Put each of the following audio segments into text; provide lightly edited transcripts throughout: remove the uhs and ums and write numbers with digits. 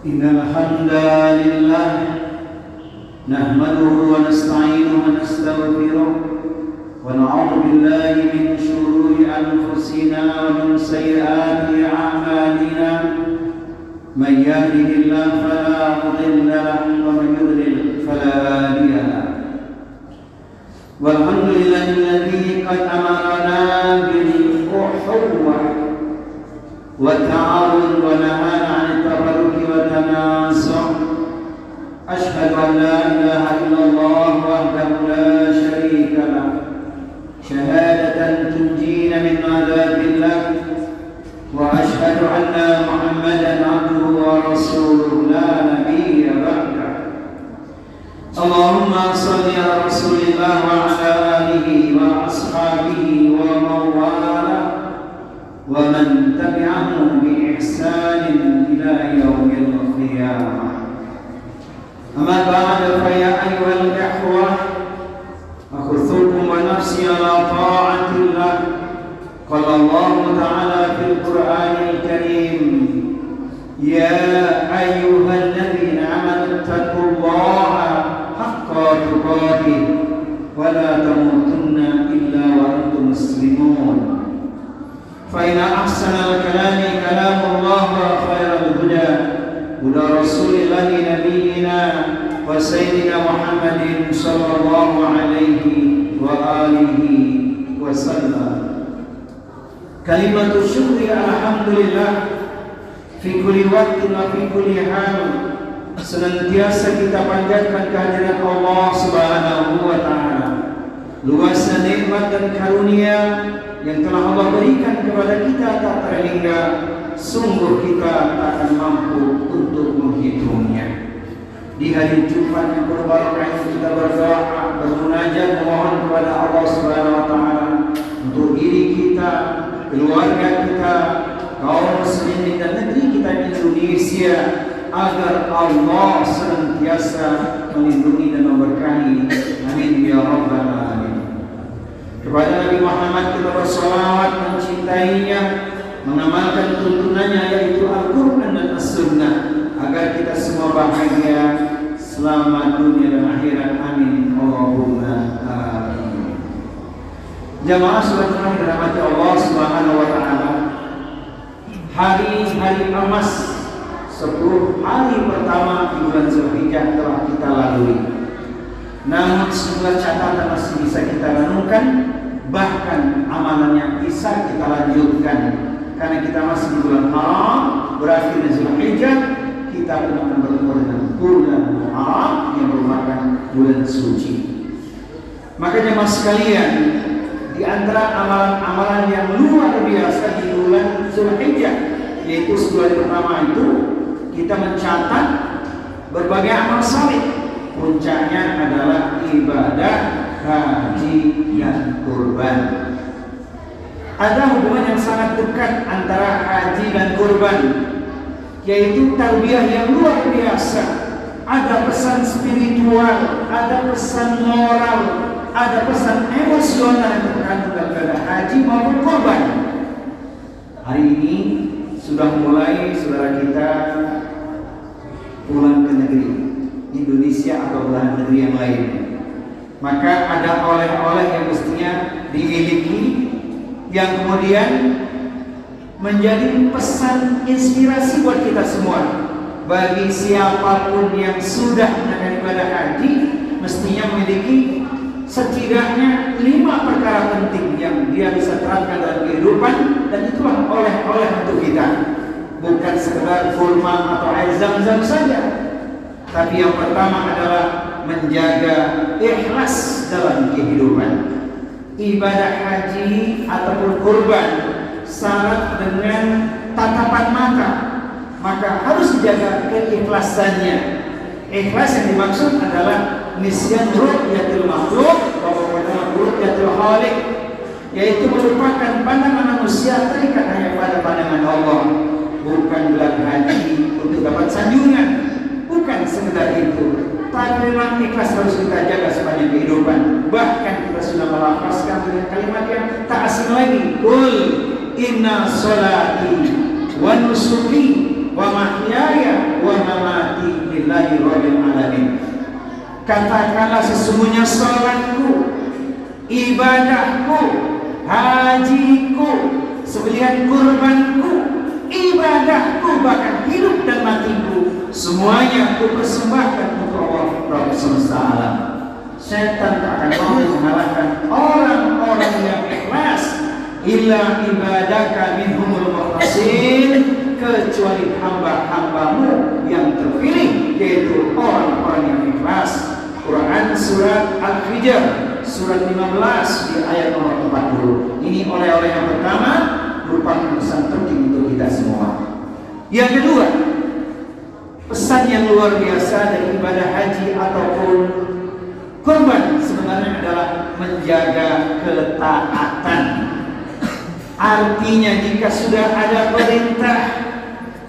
Innal hamdalillah nahmaduhu wa nasta'inuhu wa nastaghfiruh wa na'udzu billahi min shururi anfusina wa min sayyiati a'malina man yahdihillahu fala mudilla lahu wa man yudlil fala hadiya lahu walhamdulillahilladzi qad amarna bil ukhuwah wa ta'awun wa nahana 'anil tafarruqi wa tanasuh. Asyhadu an la ilaha illallah wahdahu la syarika lah syahadatan tunjina min adzabillah wa asyhadu anna Muhammadan 'abduhu wa rasuluhu la nabiyya ba'da. Allahumma shalli ala Rasulillah wa ala alihi wa ashabihi wa mawala wa man tabi'ahum bi ihsanin ila yaumil qiyamah. Amma ba'du fa ya ayyuhal ikhwah akhuthukum wa nafsi ala ta'atillah. Qala Allah ta'ala fil Qur'anil Karim ya ayyuhalladzina amanu taqullaha haqqa tuqatih wa la tamutunna illa wa antum muslimun. Fa inna ahsanal kalami kalamullah wa khairal huda huda Rasulillah nabiyyina wa sayyidina Muhammadin sallallahu alaihi wa alihi wa sallam. Kalimatu syukri alhamdulillah fi kulli waqtin wa fi kulli hal. Senantiasa kita panjatkan kehadiran Allah Subhanahu wa taala. Luasnya nikmat dan karunia yang telah Allah berikan kepada kita tak terhingga, sungguh kita tak akan mampu untuk menghitungnya. Di hari Jumat yang berbarakah ini kita berdoa, bermunajat, memohon kepada Allah Subhanahu wa taala untuk diri kita, keluarga kita, kaum muslimin dan negeri kita Indonesia, agar Allah senantiasa melindungi dan memberkahi. Amin ya rabbal alamin. Kepada Nabi Muhammad kita bersalawat, mencintainya, mengamalkan tuntunannya yaitu Al-Quran dan As-Sunnah, agar kita semua bahagia selamat dunia dan akhirat. Amin Allahumma amin. Jamaah salat yang dirahmati Allah Subhanahu wa taala, hari-hari emas 10 hari pertama di bulan Zulhijjah telah kita lalui. Namun sebuah catatan masih bisa kita renungkan, bahkan amalannya bisa kita lanjutkan, karena kita masih di bulan Haram, berakhir di Zulhijjah, kita pun akan bertemu dengan bulan Haram yang merupakan bulan suci. Makanya mas sekalian, di antara amalan-amalan yang luar biasa di bulan Zulhijjah, yaitu 10 hari pertama itu, kita mencatat berbagai amal saleh. Puncaknya adalah ibadah haji dan kurban. Ada hubungan yang sangat dekat antara haji dan kurban, yaitu tarbiyah yang luar biasa. Ada pesan spiritual, ada pesan moral, ada pesan emosional yang terkandung dalam haji maupun kurban. Hari ini sudah mulai saudara kita pulang ke negeri Indonesia atau belahan negeri yang lain, maka ada oleh-oleh yang mestinya dimiliki, yang kemudian menjadi pesan inspirasi buat kita semua. Bagi siapapun yang sudah melakukan ibadah haji, mestinya memiliki setidaknya 5 perkara penting yang dia bisa terapkan dalam kehidupan, dan itulah oleh-oleh untuk kita. Bukan sekedar kurma atau air zam-zam saja, tapi yang pertama adalah menjaga ikhlas dalam kehidupan. Ibadah haji ataupun kurban syarat dengan tatapan mata, maka harus dijaga keikhlasannya. Ikhlas yang dimaksud adalah nisyan ru'yatul makhluk wa ru'yatul khaliq, yaitu merupakan pandangan manusia terikat hanya pada pandangan Allah. Bukan bulan haji untuk dapat sanjungan, bukan sekedar itu, tapi memang ikhlas harus kita jaga sepanjang kehidupan. Bahkan kita sudah melafazkan dengan kalimat yang tak asing lagi, Qul inna sholati wa nusuki wa mahyaya wa Alhamdulillahi rabbil alamin. Katakanlah sesungguhnya salatku, ibadahku, hajiku, sembelihan kurbanku, ibadahku, bahkan hidup dan matiku, semuanya aku persembahkan untuk Allah Rabb semesta alam. Setan tak akan mau mengalahkan orang-orang yang ikhlas. Illa ibadaka minhumul mukhlasin, kecuali hamba-hambamu yang terpilih, yaitu orang-orang yang ikhlas. Quran surat Al-Hijr surat 15 di ayat nomor 40. Ini oleh-oleh yang pertama, merupakan pesan penting untuk kita semua. Yang kedua, pesan yang luar biasa dari ibadah haji ataupun kurban sebenarnya adalah menjaga ketaatan. Artinya jika sudah ada perintah,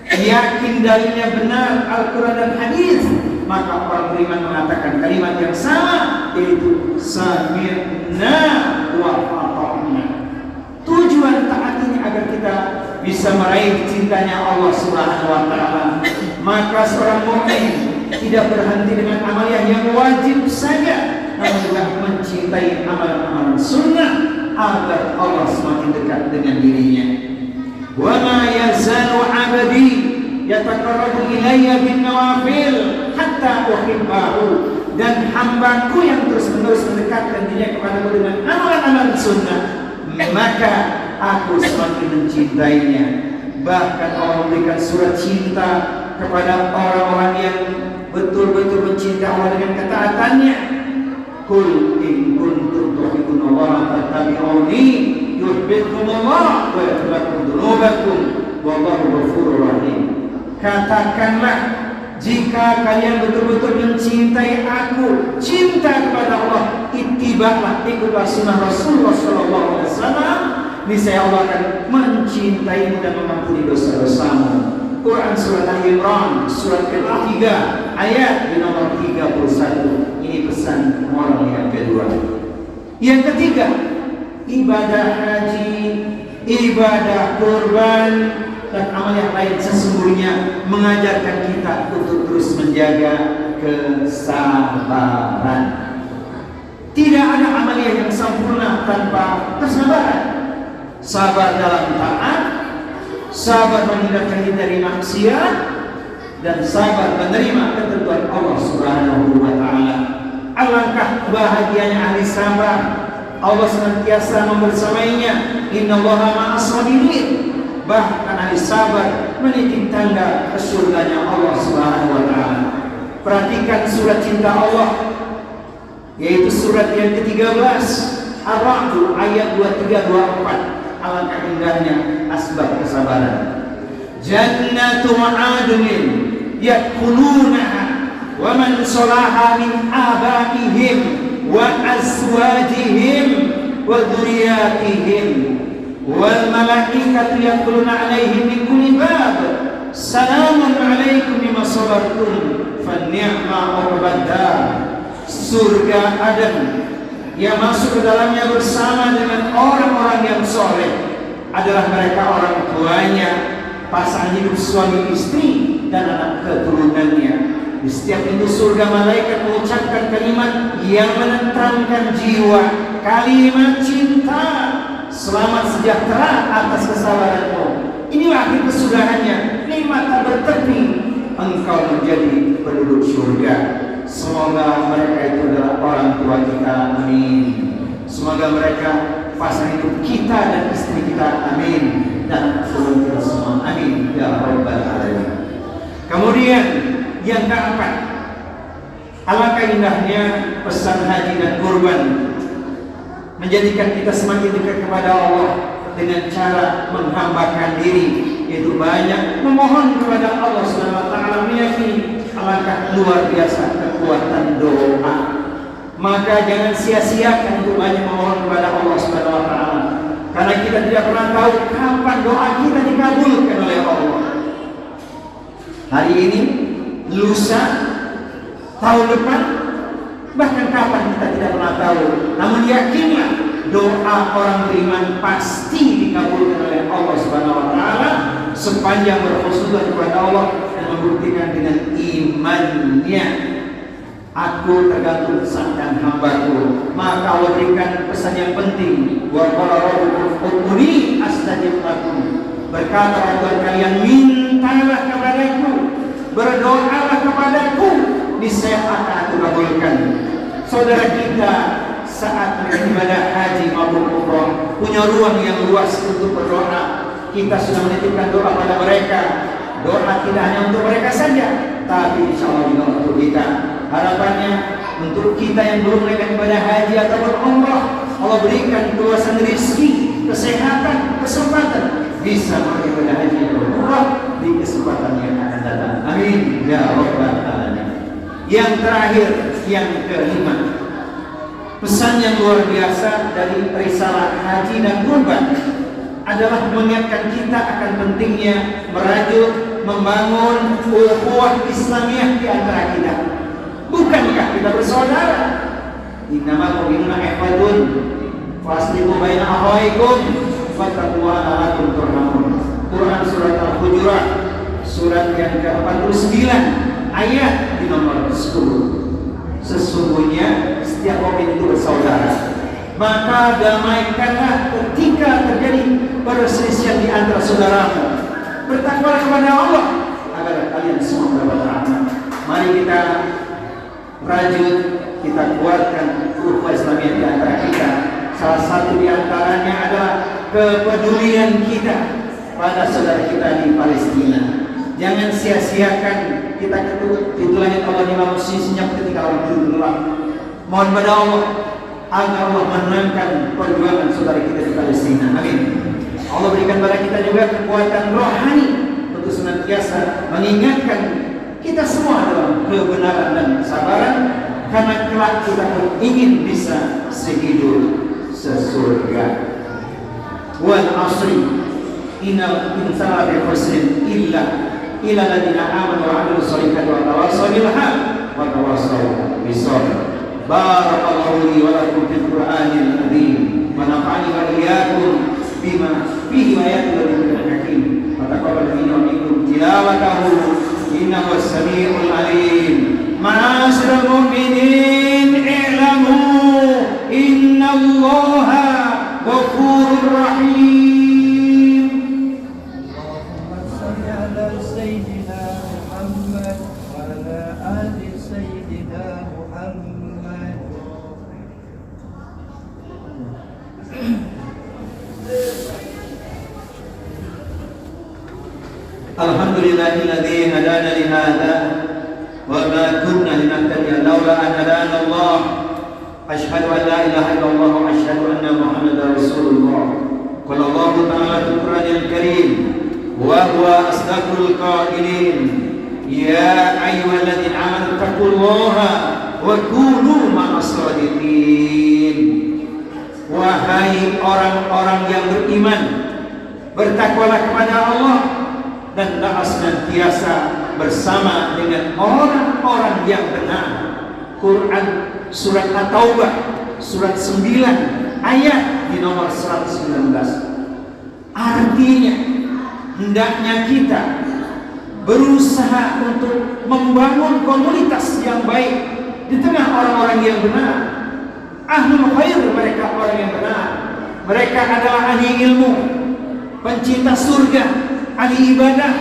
yakin dalilnya benar Al-Quran dan Hadis, maka orang beriman mengatakan kalimat yang sama, yaitu sami'na wa ata'na. Tujuan taat ini agar kita bisa meraih cintanya Allah Subhanahu wa taala. Maka seorang mukmin tidak berhenti dengan amaliyah yang wajib saja, namun juga mencintai amalan-amalan sunnah agar Allah semakin dekat dengan dirinya. Wa ma yazalu 'abdi yataqarrabu ilayya bin nawafil hatta uhibbahu, dan hambaku yang terus-menerus mendekatkan dirinya kepadaku dengan amalan-amalan sunnah, maka aku semakin mencintainya. Bahkan Allah memberikan surat cinta kepada orang-orang yang betul-betul mencintai Allah dengan ketaatannya. Qul in kuntum tuhibbunallaha fattabi'uni yuhibbukumullah wa yaghfir lakum dzunubakum wallahu ghafurur rahim. Katakanlah, jika kalian betul-betul mencintai aku, cinta kepada Allah, ittiba'lah, ikutlah sunnah Rasulullah sallallahu alaihi wasallam, niscaya Allah akan mencintaimu dan mengampuni dosa-dosamu. Quran surat Al-Imran surat ke-3 ayat di nomor 31. Ini pesan moral yang kedua. Yang ketiga, ibadah haji, ibadah kurban, dan amal yang lain sesungguhnya mengajarkan kita untuk terus menjaga kesabaran. Tidak ada amaliyah yang sempurna tanpa kesabaran. Sabar dalam taat, sabar menghindarkan diri dari maksiat, dan sabar menerima ketentuan Allah Subhanahu wa taala. Alangkah bahagianya ahli sabar. Allah senantiasa membersamainya. Innallaha ma'as sabirin. Bahkan ahli sabar meniti tanda ke surganya Allah Subhanahu wa taala. Perhatikan surat cinta Allah, yaitu surat yang ke-13 Ar-Ra'd ayat 23-24. Alangkah indahnya asbab kesabaran. Jannatu 'adnin yadkhulunaha wa man salaha min abaihim wa azwajihim wa dhurriyyatihim wal malaikatu yadkhuluna 'alaihim min kulli bab salamun 'alaikum bima sabartum fa ni'ma 'uqbad. Surga Aden yang masuk ke dalamnya bersama dengan orang-orang yang soleh adalah mereka orang tuanya, pasangan hidup suami istri, dan anak keturunannya. Di setiap pintu surga malaikat mengucapkan kalimat yang menenteramkan jiwa, kalimat cinta, selamat sejahtera atas kesabaranmu. Inilah akhir kesudahannya, nikmat tak bertepi, engkau menjadi penduduk surga. Semoga mereka itu adalah orang tua kita, amin. Semoga mereka pasangan hidup kita dan istri kita, amin. Dan keturunan kita semua, amin ya rabbal alamin. Kemudian yang keempat, alangkah indahnya pesan haji dan kurban menjadikan kita semakin dekat kepada Allah dengan cara menghambakan diri, yaitu banyak memohon kepada Allah Subhanahu wa taala, meyakini alangkah luar biasa kekuatan doa. Maka jangan sia-siakan untuk banyak memohon kepada Allah Subhanahu wa taala, karena kita tidak pernah tahu kapan doa kita dikabulkan oleh Allah. Hari ini, lusa, tahun depan, bahkan kapan kita tidak pernah tahu. Namun yakinlah, doa orang beriman pasti dikabulkan oleh Allah Subhanahu wa taala sepanjang berkhusnuzan kepada Allah dan membuktikan dengan iman. imannya. Aku tergantung kesangkan hambaku, maka Allah berikan pesan yang penting. Wa qala rabbukum ud'uni astajib lakum. Berkata Allah, kalian mintalah kepadaku, berdoalah kepadaku, niscaya akan aku kabulkan. Saudara kita saat beribadah haji maupun umrah punya ruang yang luas untuk berdoa. Kita sudah menitipkan doa pada mereka. Doa tidak hanya untuk mereka saja, tapi insya Allah juga untuk kita. Harapannya untuk kita yang belum menaikkan ibadah haji atau umrah, Allah berikan keluasan rezeki, kesehatan, kesempatan bisa beribadah haji atau umrah di kesempatan yang akan datang. Amin ya rabbal alamin. Yang terakhir, yang kelima, pesan yang luar biasa dari risalah haji dan kurban adalah mengingatkan kita akan pentingnya merajut, membangun ukhuwah Islamiyah di antara kita. Bukankah kita bersaudara? Innamal mu'minuna ikhwatun faslihu baina akhawaykum fattaqullaha la'allakum turhamun. Quran surat Al-Hujurat surat yang ke-49 ayat di nomor 10. Sesungguhnya setiap mukmin itu bersaudara. Maka damaikanlah ketika terjadi perselisihan di antara saudaramu. Bertakwalah kepada Allah agar kalian semua mendapat rahmat. Mari kita rajut, kita kuatkan ukhuwah Islamiyah di antara kita. Salah satu di antaranya adalah kepedulian kita pada saudara kita di Palestina. Jangan sia-siakan kita ketemu pintu langit Allah di malam senyap ketika orang tidur lelap. Mohon pada Allah agar Allah menangkan perjuangan saudara kita di Palestina. Amin. Allah berikan pada kita juga kekuatan rohani untuk senantiasa mengingatkan kita semua dalam kebenaran dan kesabaran, karena kelak kita pun ingin bisa sehidup sesurga. Wal asri innal insana lafi khusrin illa alladziina aamanu wa 'amilus shalihati wa tawassaw bil haqqi wa tawassaw bis sabr. Barakallahu li wa lakum fil Qur'anil azim wa nafa'ani wa iyyakum bima fihi ayatul lil hakim. Wa taqabbal minna wa minkum tilawatahu innahu as-sami'ul 'alim. Ma'asyiral mu'minin i'lamu innallaha ghafurur rahim. Allahumma shalli ala sayyidina Muhammad wa ala ali sayyidina Muhammad. Alhamdulillahilladzi hadana li hadza wa ma kunna linahtadiya laula an hadana Allah. Asyhadu an la ilaha illallah wa asyhadu anna Muhammadar Rasulullah. Qala Allah ta'ala fil Qur'anil Karim wa huwa asdaqul qailin ya ayyuhalladzina amanu taqullaha wa kunu ma'as shadiqin. Wahai orang-orang yang beriman, bertakwalah kepada Allah dan hendaklah senantiasa bersama dengan orang-orang yang benar. Quran surat At-Taubah surat 9 ayat di nomor 119. Artinya hendaknya kita berusaha untuk membangun komunitas yang baik di tengah orang-orang yang benar. Ahlul khair, mereka orang yang benar. Mereka adalah ahli ilmu, pencinta surga, ahli ibadah,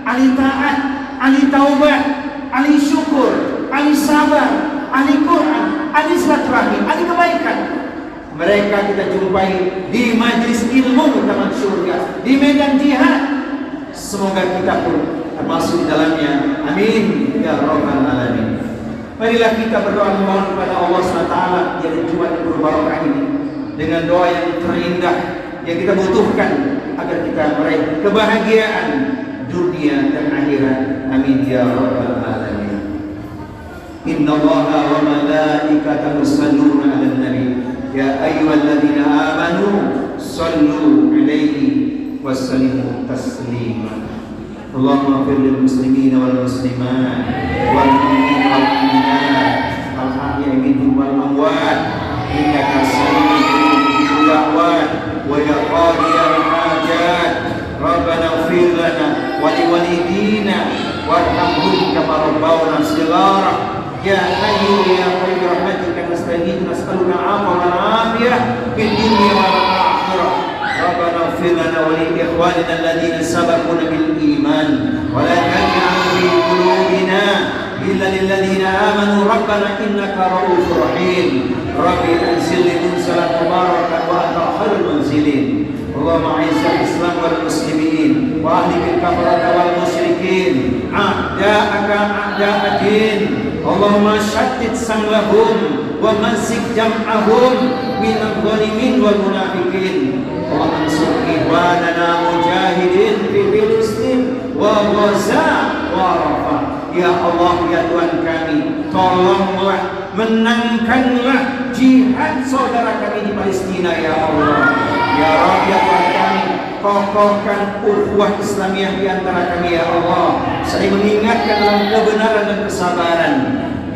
ahli taat, ahli taubat, ahli syukur, ahli sabar, ahli Quran, ahli silaturahmi, ahli kebaikan. Mereka kita jumpai di majlis ilmu taman surga, di medan jihad. Semoga kita pun termasuk di dalamnya. Amin ya rabbal alamin. Marilah kita berdoa memohon kepada Allah SWT di Jumat yang berbarokah ini dengan doa yang terindah yang kita butuhkan agar kita meraih kebahagiaan dunia dan akhirat. Amin ya rabbal alamin. Innallaha wa malaikatahu yusholluna 'alan nabi ya ayyuhalladzina amanu shallu 'alaihi wa sallimu taslima. Allahumma ighfir lil muslimina wal muslimat wal mu'minina wal mu'minat al ahya'i minhum wal amwat innaka sami'un da'wat wa ya qadiyal hajat. Rabbana ighfir lana wa liwalidina warhamhum kama rabbawna shighara. Ya Hayyu ya Qayyum birahmatika nastaghith nas'aluka al-'afwa wal 'afiyah fid dunya wal akhirah. Rabbana ighfir lana wa li ikhwanina alladhina sabaquna bil iman wa la taj'al fi qulubina illa lil ladzina amanu rabbana innaka ra'ufur rahim. Rabbi anzilni munzalan mubarakan wa anta khairul munzilin. Allahumma a'izzal Islam wal muslimin wa ahlikil kafarata wal musyrikin a'da'aka a'da'ad-din. Allahumma syaddid samlahum wa mazik jam'ahum minadh dhalimin wal munafiqin. Allahumma ansur ikhwanana mujahidin fi Filistin wa Gaza wa Arafah. Ya Allah, ya Tuhan kami, tolonglah, menangkanlah jihad saudara kami di Palestina ya Allah. Ya Rabb, ya Tuhan kami, kokohkan ukhuwah Islamiyah di antara kami ya Allah, saling mengingatkan dalam kebenaran dan kesabaran.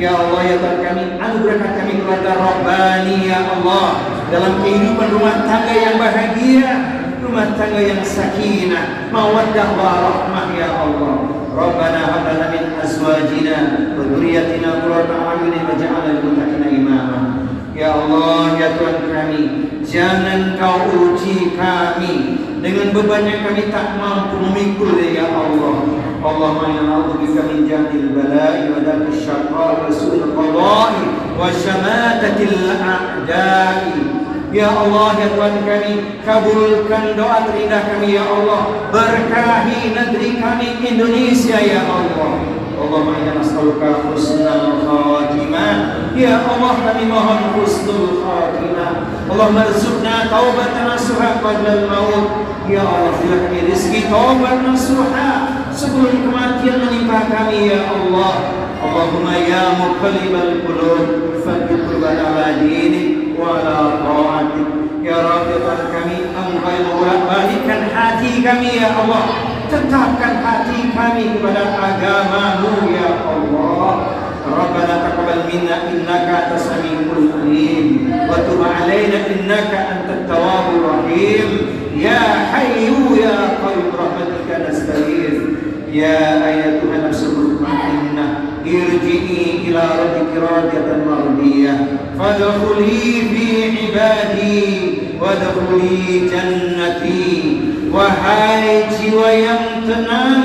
Ya Allah, ya Tuhan kami, anugerahkan kami keluarga Rabbani ya Allah, dalam kehidupan rumah tangga yang bahagia, rumah tangga yang sakinah, mawaddah wa rahmah ya Allah. Rabbana hab lana min azwajina wa dhurriyyatina qurrata a'yunin waj'alna lil muttaqina imama. Ya Allah, ya Tuhan kami, jangan Kau uji kami dengan beban yang kami tak mampu memikul ya Allah. Allahumma inna na'udzubika min jahdil bala'i wa darkis syaqa'i wa su'il qada'i wa syamatatil a'da'i. Ya Allah, ya Tuhan kami, kabulkan doa terindah kami ya Allah, berkahi negeri kami Indonesia ya Allah. Allahumma inna nas'aluka husnal khatimah. Ya Allah, kami mohon husnul khatimah. Allahumma rzuqna taubatan nasuha qabla al-maut. Ya Allah, berilah kami rezeki taubat nasuha sebelum kematian menimpa kami ya Allah. Allahumma ya muqallibal qulub tsabbit qulubana ala dinik wa ala ta'atik. Ya Rabb, ya Tuhan kami, Engkau yang membolak-balikkan hati kami ya Allah, tetapkan hati kami kepada agama-Mu ya Allah. Rabbana taqabbal minna innaka antas samiul alim wa tub alaina innaka antat tawwabur rahim. Ya Hayyu ya Qayyum birahmatika nastaghith. Ya ayyatuhan nafsul mutmainnah irji'i ila rabbiki radiyatan mardiyah fadkhuli fi ibadi wadkhuli jannati. Wahai jiwa yang tenang,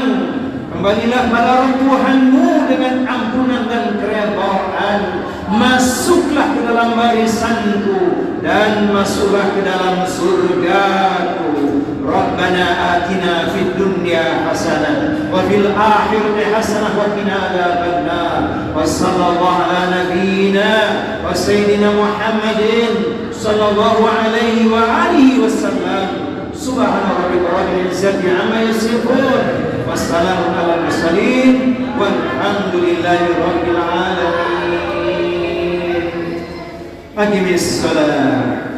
kembalilah pada Tuhanmu dengan ampunan dan keredaan. Masuklah ke dalam barisanku dan masuklah ke dalam surgaku. Rabbana atina fid dunya hasanah wa fil akhirati hasanah wa qina adzabannar. Wa sallallahu ala nabiyyina wa sayyidina Muhammadin sallallahu alaihi wa alihi wasallam. Subhana rabbika rabbil izzati amma yasifun. Wassalamun ala mursalin walhamdulillahi rabbil alamin. Aqimis salat.